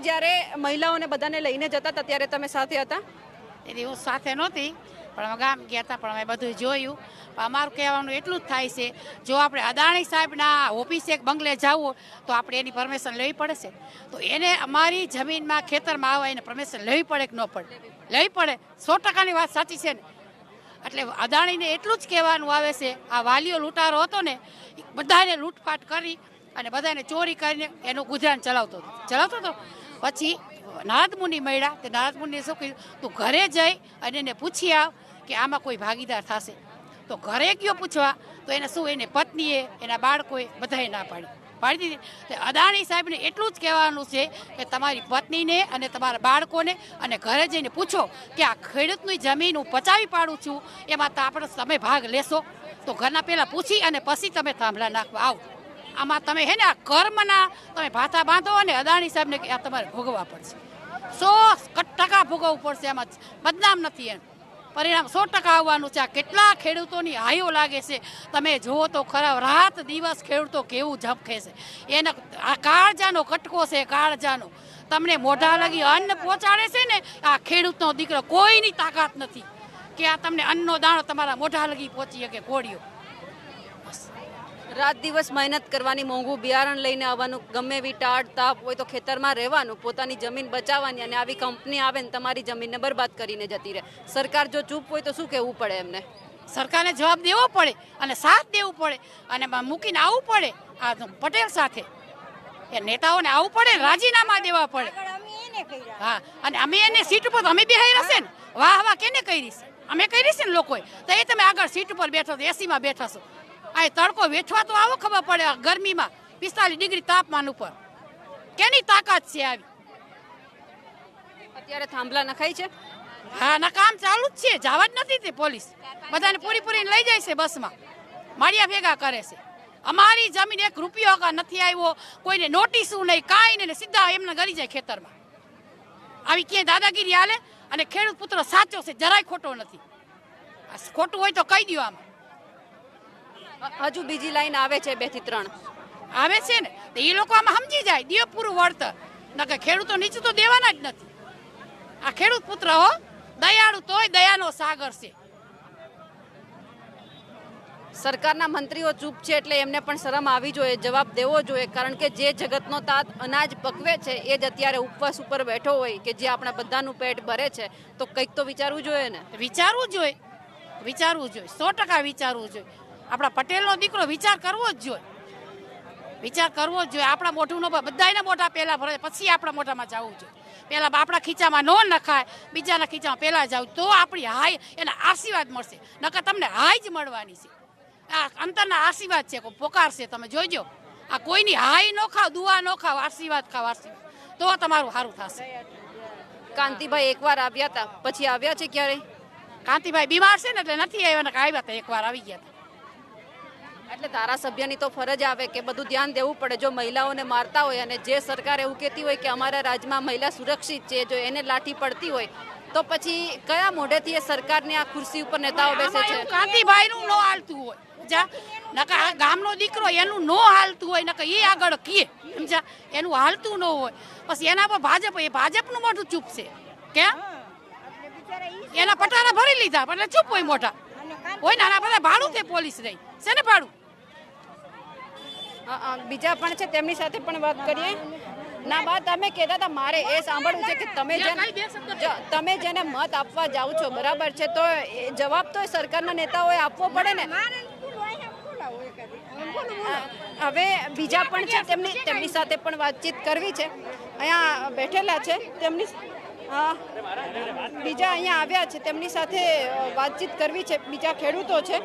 જ્યારે મહિલાઓને બધાને લઈને જતા હતા ત્યારે તમે સાથે હતા? એટલે હું સાથે નહોતી, પણ અમે ગામ ગયા હતા, પણ અમે બધું જોયું. અમારું કહેવાનું એટલું જ થાય છે, જો આપણે અદાણી સાહેબના ઓફિસે બંગલે જવું તો આપણે એની પરમિશન લેવી પડે છે. તો એને અમારી જમીનમાં ખેતરમાં આવવા એને પરમિશન લેવી પડે કે ન પડે? લેવી પડે. 100%ની વાત સાચી છે ને. એટલે અદાણીને એટલું જ કહેવાનું આવે છે, આ વાલીઓ લૂંટારો હતો ને, બધાને લૂંટફાટ કરી અને બધાને ચોરી કરીને એનું ગુજરાન ચલાવતો હતો. પછી નારદ મુનિ મળ્યા, તે નારદ મુનિએ શું કહ્યું, તું ઘરે જઈ અને એને પૂછી આવ કે આમાં કોઈ ભાગીદાર થશે. તો ઘરે ગયો પૂછવા, તો એને શું, એને પત્નીએ, એના બાળકોએ બધાએ ના પાડી દીધી. તો અદાણી સાહેબને એટલું જ કહેવાનું છે કે તમારી પત્નીને અને તમારા બાળકોને અને ઘરે જઈને પૂછો કે આ ખેડૂતની જમીન હું પચાવી પાડું છું, એમાં તો આપણે તમે ભાગ લેશો. તો ઘરના પહેલાં પૂછી અને પછી તમે થાંભલા નાખવા આવો. આમાં તમે હે ને આ કર્મના તમે ભાથા બાંધો અને અદાણી સાહેબને આ તમારે ભોગવવા પડશે. 100% ભોગવવું પડશે. એમાં બદનામ નથી. એમ પરિણામ 100% આવવાનું છે. આ કેટલા ખેડૂતોની હાઈઓ લાગે છે, તમે જુઓ તો ખરા. રાત દિવસ ખેડૂતો કેવું ઝપખે છે. એના આ કાળજાનો કટકો છે, કાળજાનો. તમને મોઢા લગી અન્ન પહોંચાડે છે ને આ ખેડૂતનો દીકરો. કોઈની તાકાત નથી કે આ તમને અન્નનો દાણો તમારા મોઢા લગી પહોંચી શકે. ઘોડીઓ રાત દિવસ મહેનત કરવાની, મોંઘું બિયારણ લઈને આવવાનું, ગમે એવી ટાળ તાપ હોય તો ખેતરમાં રહેવાનું, પોતાની જમીન બચાવવાની, અને આવી કંપની આવે ને તમારી જમીનને બરબાદ કરીને જતી રહે. સરકાર જો ચૂપ હોય તો શું કહેવું પડે એમને? સરકારને જવાબ દેવો પડે અને સાથ દેવું પડે અને મૂકીને આવવું પડે આ પટેલ સાથે. એ નેતાઓને આવવું પડે, રાજીનામા દેવા પડે. હા, અને અમે એને સીટ ઉપર અમે બેહાઈ હશે ને, વાહ કેને કરી છે? અમે કરી છે ને લોકોએ. તો એ તમે આગળ સીટ ઉપર બેઠો છો, એસીમાં બેઠા છો. આ તડકો વેઠવા તો આવો ખબર પડે. ગરમીમાં 45 ડિગ્રી તાપમાન ઉપર કેની તાકાત છે આવી? અત્યારે થાંભલા નખાય છે. હા, ના કામ ચાલુ જ છે. જવા જ નથી તે પોલીસ બધાને પૂરી લઈ જાય છે બસમાં, માળિયા ભેગા કરે છે. અમારી જમીન 1 રૂપિયો નથી આવ્યો, કોઈને નોટિસું નહીં, કાંઈ નહીં. સીધા એમને ગળી જાય ખેતરમાં. આવી ક્યાંય દાદાગીરી હાલે? અને ખેડૂત પુત્ર સાચો છે, જરાય ખોટો નથી. ખોટું હોય તો કહી દો. આમાં હજુ બીજી લાઈન આવે છે, 2 થી 3 આવે છે ને. તો એ લોકો આમાં સમજી જાય, દે પૂરું વળતર. નકર ખેડૂતો નીચે તો દેવાના જ નથી. આ ખેડૂત પુત્ર હો, દયાળુ તોય દયાનો સાગર છે. સરકારના મંત્રીઓ ચૂપ છે એટલે એમને પણ શરમ આવી જોઈએ, જવાબ દેવો જોઈએ. કારણ કે જે જગતનો તાત અનાજ પકવે છે એ જ અત્યારે ઉપવાસ ઉપર બેઠો હોય, કે જે આપણા બધાનું પેટ ભરે છે. તો કંઈક તો વિચારવું જોઈએ ને. વિચારવું જોઈએ 100% વિચારવું જોઈએ. આપણા પટેલનો દીકરો વિચાર કરવો જ જોઈએ. આપણા મોઢું નો બધાના મોઢા પહેલા ભરે, પછી આપણા મોઢામાં જવું જોઈએ. પહેલા આપણા ખીચામાં ન નખાય, બીજાના ખીચામાં પહેલા જાવ તો આપણી હાય એના આશીર્વાદ મળશે. નકર તમને હાય જ મળવાની છે. આ અંતરના આશીર્વાદ છે, પોકાર છે. તમે જોઈજો, આ કોઈની હાય ન ખાવ, દુઆ ન ખાવ, આશીર્વાદ ખાવ, તો તમારું સારું થશે. કાંતિભાઈ એકવાર આવ્યા હતા, પછી આવ્યા છે ક્યારેય? કાંતિભાઈ બીમાર છે ને એટલે નથી આવ્યા, ને આવ્યા હતા એકવાર આવી ગયા હતા. એટલે ધારાસભ્યની તો ફરજ આવે કે બધું ધ્યાન દેવું પડે. જો મહિલાઓને મારતા હોય અને જે સરકાર એવું કહેતી હોય કે અમારા રાજ્યમાં મહિલા સુરક્ષિત છે, જો એને લાઠી પડતી હોય તો પછી કયા મોઢેથી એ સરકારની આ ખુરશી ઉપર નેતાઓ બેસે છે? કાંતિભાઈનું ન હાલતું હોય, નકર ગામનો દીકરો એનું ન હાલતું હોય, નકર એ આગળ કીએ, સમજા? એનું હાલતું ન હોય, પછી એના પર ભાજપનું મોઢું ચૂપ છે. કેમ? એના પટારા ભરી લીધા એટલે ચૂપ હોય મોઢા હોય ને. આના બધા ભાડું છે પોલીસ રહી છે ને, ભાડું. બીજા પણ છે, તેમની સાથે પણ વાત કરીએ. ના વાત તમે કહેતા હતા, મારે એ સાંભળવું છે કે તમે જેને મત આપવા જાઓ છો, બરાબર છે, તો જવાબ તો સરકારના નેતાઓએ આપવો પડે ને. હવે બીજા પણ છે, તેમની સાથે પણ વાતચીત કરવી છે. અહીંયા બેઠેલા છે, બીજા અહીંયા આવ્યા છે, તેમની સાથે વાતચીત કરવી છે. બીજા ખેડૂતો છે.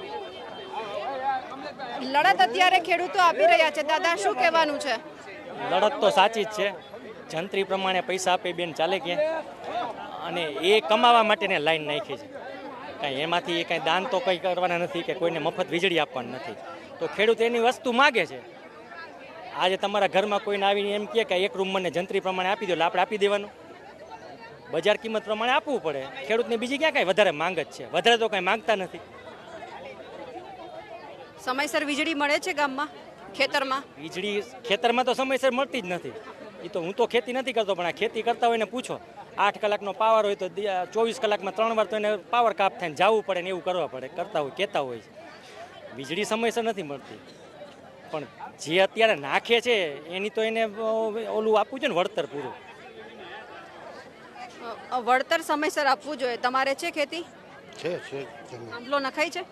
લડત અત્યારે ખેડૂતો આપી રહ્યા છે. દાદા, શું કહેવાનું છે? લડત તો સાચી જ છે. જંત્રી પ્રમાણે પૈસા આપે બેન ચાલે ક્યાં? અને એ કમાવા માટેને લાઈન નાખી છે. કાંઈ એમાંથી કાંઈ દાન તો કંઈ કરવાના નથી કે કોઈને મફત વીજળી આપવાની નથી. તો ખેડૂત એની વસ્તુ માગે છે. આજે તમારા ઘરમાં કોઈને આવીને એમ કહે કે 1 રૂમ મને જંત્રી પ્રમાણે આપી દો, એટલે આપણે આપી દેવાનું. બજાર કિંમત પ્રમાણે આપવું પડે. ખેડૂતને બીજી ક્યાં કાંઈ વધારે માંગ જ છે? વધારે તો કાંઈ માંગતા નથી. સમયસર વીજળી મળે છે ગામમાં, ખેતરમાં? વીજળી ખેતરમાં તો સમયસર મળતી જ નથી. એ તો હું તો ખેતી નથી કરતો, પણ આ ખેતી કરતા હોય ને પૂછો, 8 કલાકનો પાવર હોય તો 24 કલાકમાં 3 વાર તો એને પાવર કાપ થાય ને જવું પડે ને એવું કરવા પડે, કરતા હોય, કહેતા હોય છે. વીજળી સમયસર નથી મળતી, પણ જે અત્યારે નાખે છે એની તો એને ઓલું આપવું છે ને, વળતર પૂરું. વળતર સમયસર આપવું જોઈએ. તમારે છે ખેતી? છે થાંભલો નખાય છે?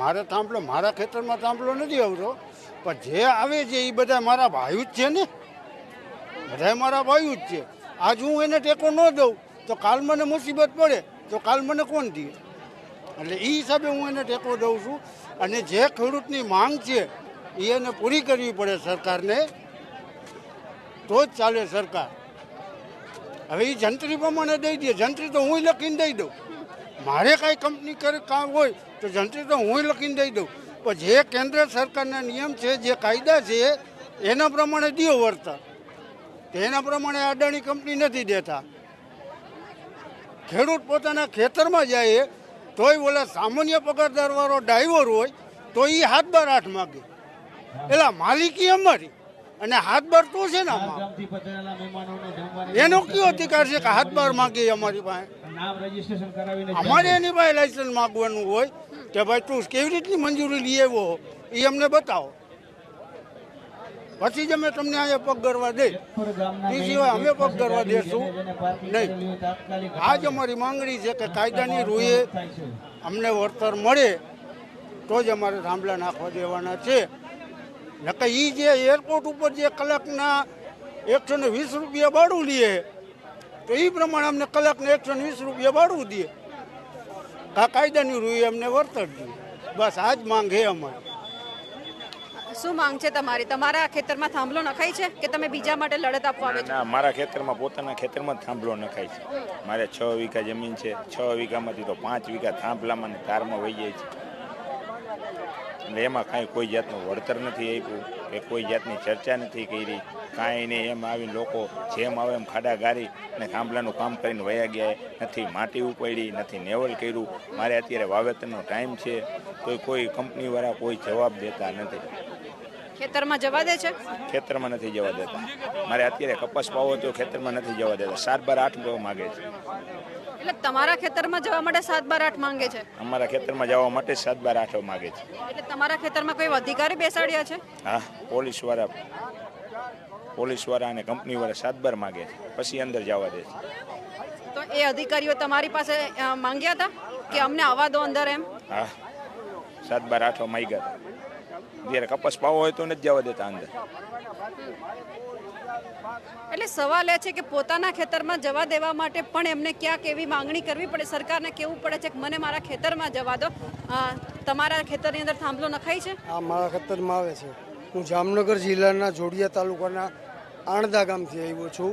મારે થાંભલો, મારા ખેતરમાં થાંભલો નથી આવતો, પણ જે આવે છે એ બધા મારા ભાઈઓ જ છે ને, બધા મારા ભાઈઓ જ છે. આજ હું એને ટેકો ન દઉં તો કાલ મને મુસીબત પડે તો કાલ મને કોણ દે? એટલે એ હિસાબે હું એને ટેકો દઉં છું. અને જે ખેડૂતની માંગ છે એ એને પૂરી કરવી પડે સરકારને, તો જ ચાલે સરકાર. હવે એ જંત્રી પ્રમાણે દઈ દે, જંત્રી તો હું લખીને દઈ દઉં. મારે કાંઈ કંપની કરે કામ હોય તો જંત્રી તો હું લખીને દઈ દઉં, પણ જે કેન્દ્ર સરકારના નિયમ છે, જે કાયદા છે એના પ્રમાણે દિયો વળતર. એના પ્રમાણે અદાણી કંપની નથી દેતા. ખેડૂત પોતાના ખેતરમાં જાય તોય ઓલા સામાન્ય પગારદારવાળો ડ્રાઈવર હોય તો એ 7/8 માગે. એટલે માલિકી અમારી અને 7/12 તો છે ને આમાં. એનો કયો અધિકાર છે કે 7/12 માગે અમારી પાસે? અમારે એની પાસે લાયસન્સ માગવાનું હોય કે ભાઈ તું કેવી રીતની મંજૂરી લઈ આવ્યો એ અમને બતાવો, પછી જ અમે તમને અહીંયા પગ કરવા દઈ. એ સિવાય અમે પગ કરવા દેશું નહીં. આ જ અમારી માંગણી છે કે કાયદાની રૂએ અમને વળતર મળે તો જ અમારે થાંભલા નાખવા દેવાના છે. નકર એ જે એરપોર્ટ ઉપર જે કલાકના 120 રૂપિયા ભાડું લે તો એ પ્રમાણે અમને કલાકને 120 રૂપિયા ભાડું દે. કાયદાની રૂએ અમને વળતર દે. બસ આ જ માંગ છે અમારી. શું માંગ છે તમારી? તમારા ખેતરમાં થાંભલો નખાય છે કે તમે બીજા માટે લડત આપવા આવે છો? ના, મારા ખેતરમાં, પોતાના ખેતરમાં જ થાંભલો નખાય છે. મારે 6 વીઘા જમીન છે. 6 વીઘામાંથી તો 5 વીઘા થાંભલામાં ને તારમાં વહી જાય છે. એટલે એમાં કાંઈ કોઈ જાતનું વળતર નથી આપ્યું કે કોઈ જાતની ચર્ચા નથી કરી, કાંઈ નહીં. એમ આવીને લોકો જેમ આવે એમ ખાડા ગારી અને થાંભલાનું કામ કરીને વયા ગયા. નથી માટી ઉપાડી, નથી નેવલ કર્યું. મારે અત્યારે વાવેતરનો ટાઈમ છે તો કોઈ કંપનીવાળા કોઈ જવાબ દેતા નથી. ખેતરમાં જવા દે છે? ખેતરમાં નથી જવા દેતા. મારે અત્યારે કપાસ પાવો તો ખેતરમાં નથી જવા દેતા. 7/8 માગે છે. એટલે તમારા ખેતરમાં જવા માટે 7/8 માંગે છે? અમારા ખેતરમાં જવા માટે 7/8 માગે છે. એટલે તમારા ખેતરમાં કોઈ અધિકારી બેસાડ્યા છે? હા, પોલીસવાળા અને કંપનીવાળા 7/12 માગે છે, પછી અંદર જવા દે છે. તો એ અધિકારીઓ તમારી પાસે માંગ્યા હતા કે અમને આવવા દો અંદર એમ? હા, 7/8 માગ્યા હતા. જ્યારે કપાસ પાવો હોય તો નથી જવા દેતા અંદર. એટલે સવાલ એ છે કે પોતાના ખેતરમાં જવા દેવા માટે પણ એમને ક્યાંક એવી માંગણી કરવી પડે, સરકારને કહેવું પડે છે કે મને મારા ખેતરમાં જવા દો. તમારા ખેતરની અંદર થાંભલો નખાય છે? આ મારા ખેતરમાં આવે છે. હું જામનગર જિલ્લાના જોડિયા તાલુકાના આણદા ગામથી આવ્યો છું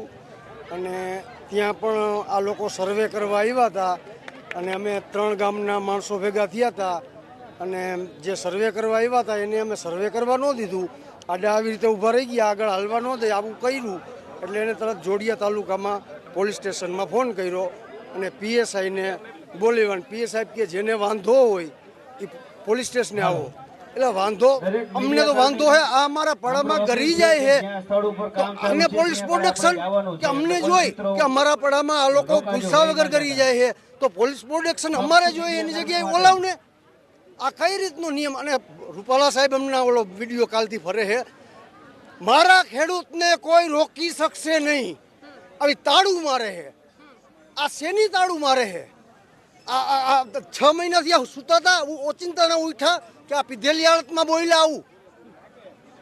અને ત્યાં પણ આ લોકો સર્વે કરવા આવ્યા હતા અને અમે 3 ગામના માણસો ભેગા થયા હતા અને જે સર્વે કરવા આવ્યા હતા એને અમે સર્વે કરવા ન દીધું. આડા આવી રીતે ઊભા રહી ગયા, આગળ હાલવા ન દે, આવું કર્યું. એટલે એને તરત જોડિયા તાલુકામાં પોલીસ સ્ટેશનમાં ફોન કર્યો અને પીએસઆઈને બોલાવ્યા. પીએસઆઈ કે જેને વાંધો હોય એ પોલીસ સ્ટેશને આવો. એટલે વાંધો અમને તો વાંધો હે, આ અમારા પડામાં ગરી જાય છે તો આને પોલીસ પ્રોટેક્શન કે અમને જોઈ કે અમારા પડામાં આ લોકો પૂછા વગર કરી જાય છે તો પોલીસ પ્રોટેક્શન અમારે જોઈએ એની જગ્યાએ બોલાવને. આ કઈ રીતનો નિયમ? અને રૂપાલા સાહેબ હમણાં ઓલો વિડીયો કાલથી ફરે છે, મારા ખેડૂતને કોઈ રોકી શકશે નહીં. આવી તાળું મારે છે. આ શેની તાળું મારે છે? આ 6 મહિનાથી આ સુતા હતા, ઓચિંતાના ઉઠ્યા કે આ પીધેલી હાલતમાં બોલ્યા. આવું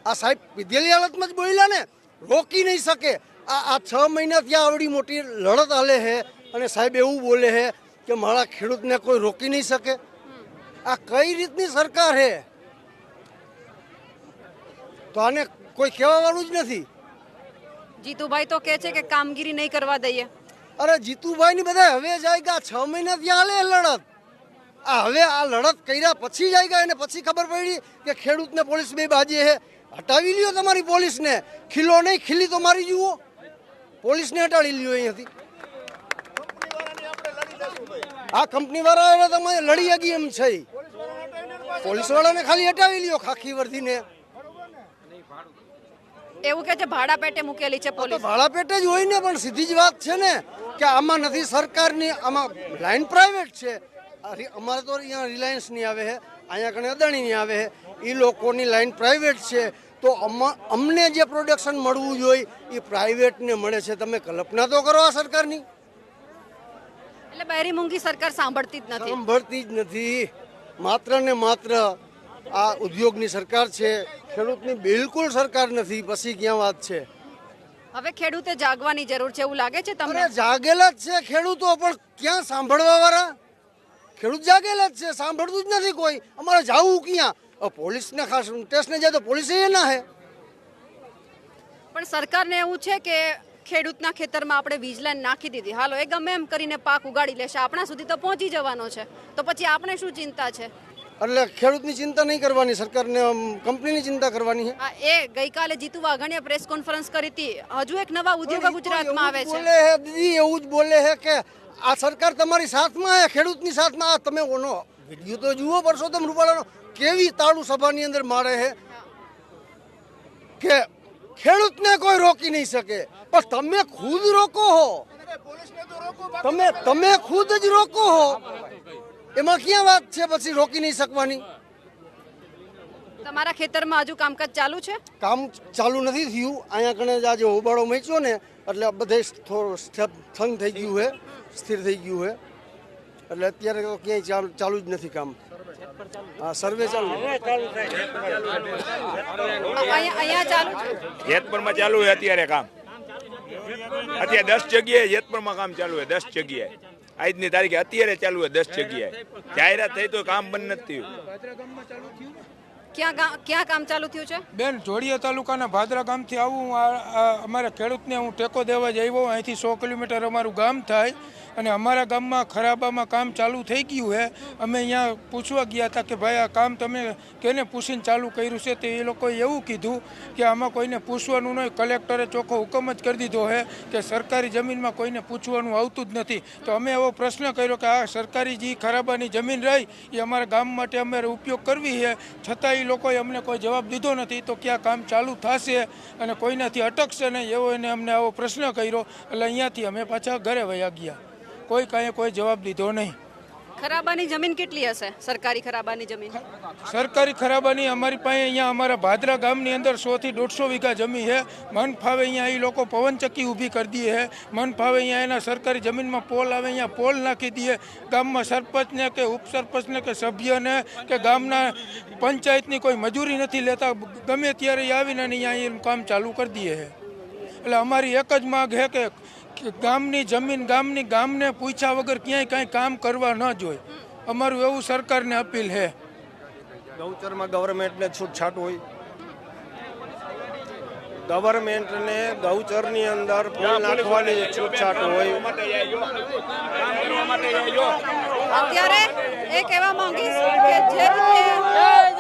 આ સાહેબ પીધેલી હાલતમાં જ બોલ્યા ને, રોકી નહીં શકે. આ 6 મહિનાથી આવડી મોટી લડત હાલે છે અને સાહેબ એવું બોલે છે કે મારા ખેડૂતને કોઈ રોકી નહીં શકે. આ કઈ રીતની સરકાર છે? તો આને કોઈ કહેવા વાળું જ નથી. જીતુભાઈ તો કહે છે કે કામગીરી નહીં કરવા દઈએ. અરે જીતુભાઈ ની બધા હવે જાય ગયા, 6 મહિના ત્યાં હાલે લડત. આ હવે આ લડત કર્યા પછી જાય ગયા અને પછી ખબર પડી કે ખેડૂતને પોલીસ બે બાજે છે. હટાવી લ્યો તમારી પોલીસને. ખીલો નહીં, ખીલી તો મારી જુઓ. પોલીસને હટાવી લ્યો અહીંયાથી. આ કંપની વાળા તમે લડી ગઈ એમ છે. પોલીસ વાળાને ખાલી હટાવી લ્યો, ખાખી વર્દીને. એવું કે છે ભાડા પેટે મૂકેલી છે તો પોલીસ. ભાડા પેટે જ હોય ને, પણ સીધી જ વાત છે ને કે આમાં નથી સરકારની, આમાં લાઈન પ્રાઇવેટ છે. અમારે તો અહીંયા રિલાયન્સની આવે છે, અહીંયા કણે અદાણીની આવે છે, એ લોકોની લાઈન પ્રાઇવેટ છે. તો અમને જે પ્રોડક્શન મળવું જોઈએ એ પ્રાઇવેટને મળે છે. તમે કલ્પના તો કરો આ સરકારની. એટલે બહેરી મૂંગી સરકાર સાંભળતી જ નથી. સાંભળતી જ નથી. માત્ર ને માત્ર આ ઉદ્યોગની સરકાર છે, ખેડૂતની બિલકુલ સરકાર નથી. પછી ક્યાં વાત છે? હવે ખેડૂતે જાગવાની જરૂર છે એવું લાગે છે તમને? અરે જાગેલા જ છે ખેડૂતો, પણ ક્યાં સાંભળવા વાળા? ખેડૂત જાગેલા જ છે, સાંભળતું જ નથી કોઈ. અમારે જાવું ક્યાં? પોલીસને ખાસ ટેસ્ટને જાય તો પોલીસે એ ના હે. પણ સરકારને એવું છે કે ખેડૂતના ખેતરમાં આપણે વીજ લાઈન નાખી દીધી, હાલો એ ગમે એમ કરીને પાક ઉગાડી લેશે, આપણા સુધી તો પહોંચી જવાનો છે, તો પછી આપણે શું ચિંતા છે? એટલે ખેડૂતની ચિંતા નહીં કરવાની, સરકારને કંપનીની ચિંતા કરવાની છે. એ ગઈકાલે જીતુ વાઘાણીએ પ્રેસ કોન્ફરન્સ કરી હતી. હજુ એક નવા ઉદ્યોગો ગુજરાતમાં આવે છે. બોલે હે દીદી, એવું જ બોલે હે કે આ સરકાર તમારી સાથમાં હે, ખેડૂતની સાથમાં. આ તમે ઓનો વિડીયો તો જુઓ પરસોત્તમ રૂપાલાનો, કેવી તાળુ સભાની અંદર મારે હે કે ખેડૂતને કોઈ રોકી નહીં શકે. પણ તમે ખુદ રોકો હો, તમે ખુદ જ રોકો હો, એમાં ક્યાં વાત છે પછી રોકી નહીં શકવાની? તમારા ખેતરમાં હજુ કામકાજ ચાલુ છે? કામ ચાલુ નથી થયું. અહીંયા કણે આજે હોબાળો મેચ્યો ને એટલે બધે થોડું થંગ થઈ ગયું છે, સ્થિર થઈ ગયું છે. એટલે અત્યારે તો ક્યાંય ચાલુ જ નથી કામ. હા, સર્વે ચાલુ. અહીંયા ચાલુ છે. જેતપુરમાં ચાલુ છે અત્યારે કામ. અત્યારે 10 જગ્યાએ જેતપુરમાં કામ ચાલુ છે. 10 જગ્યાએ આજની તારીખે અત્યારે ચાલુ છે. 10 જગ્યાએ જાહેરાત થઈ તો કામ બંધ નથી થયું. ક્યાં કામ ચાલુ થયું છે? બેન, જોડિયા તાલુકાના ભાદરા ગામથી આવું અમારા ખેડૂતને હું ટેકો દેવા જ આવ્યો. અહીંથી 100 કિલોમીટર અમારું ગામ થાય અને અમારા ગામમાં ખરાબામાં કામ ચાલુ થઈ ગયું છે. અમે અહીંયા પૂછવા ગયા હતા કે ભાઈ આ કામ તમે કેને પૂછીને ચાલુ કર્યું છે? તો એ લોકોએ એવું કીધું કે આમાં કોઈને પૂછવાનું નહીં. કલેક્ટરે ચોખ્ખો હુકમ જ કરી દીધો છે કે સરકારી જમીનમાં કોઈને પૂછવાનું આવતું જ નથી. તો અમે એવો પ્રશ્ન કર્યો કે આ સરકારી જે ખરાબાની જમીન રહી એ અમારા ગામ માટે અમારે ઉપયોગ કરવી છે, છતાં એ લોકોએ અમને કોઈ જવાબ દીધો નથી. તો ક્યાં કામ ચાલુ થશે અને કોઈનાથી અટકશે નહીં એવો એને અમને આવો પ્રશ્ન કર્યો. એટલે અહીંયાથી અમે પાછા ઘરે વયા ગયા. કોઈ કાંઈ કોઈ જવાબ દીધો નહીં. ખરાબાની જમીન કેટલી હશે? સરકારી ખરાબાની જમીન? સરકારી ખરાબાની અમારી પાસે અહીંયા અમારા ભાદરા ગામની અંદર 100 થી 150 વીઘા જમીન છે. મન ફાવે અહીંયા એ લોકો પવનચક્કી ઊભી કરી દઈએ છે. મન ફાવે અહીંયા એના સરકારી જમીનમાં પોલ આવે, અહીંયા પોલ નાખી દઈએ. ગામમાં સરપંચને કે ઉપસરપંચને કે સભ્યને કે ગામના પંચાયતની કોઈ મજૂરી નથી લેતા. ગમે ત્યારે આવીને અહીંયા એનું કામ ચાલુ કરી દઈએ છે. એટલે અમારી એક જ માગ છે કે ગામની જમીન ગામને પૂછ્યા વગર ક્યાંય કાંઈ કામ કરવા ન જોઈએ. અમારું એવું સરકારને અપીલ છે. ગૌચરમાં ગવર્મેન્ટને છૂટછાટ હોય. ગવર્મેન્ટને ગૌચરની અંદર ફૂલ નાખવાની છૂટછાટ હોય. અત્યારે એ કહેવા માંગીશ કે જે રીતે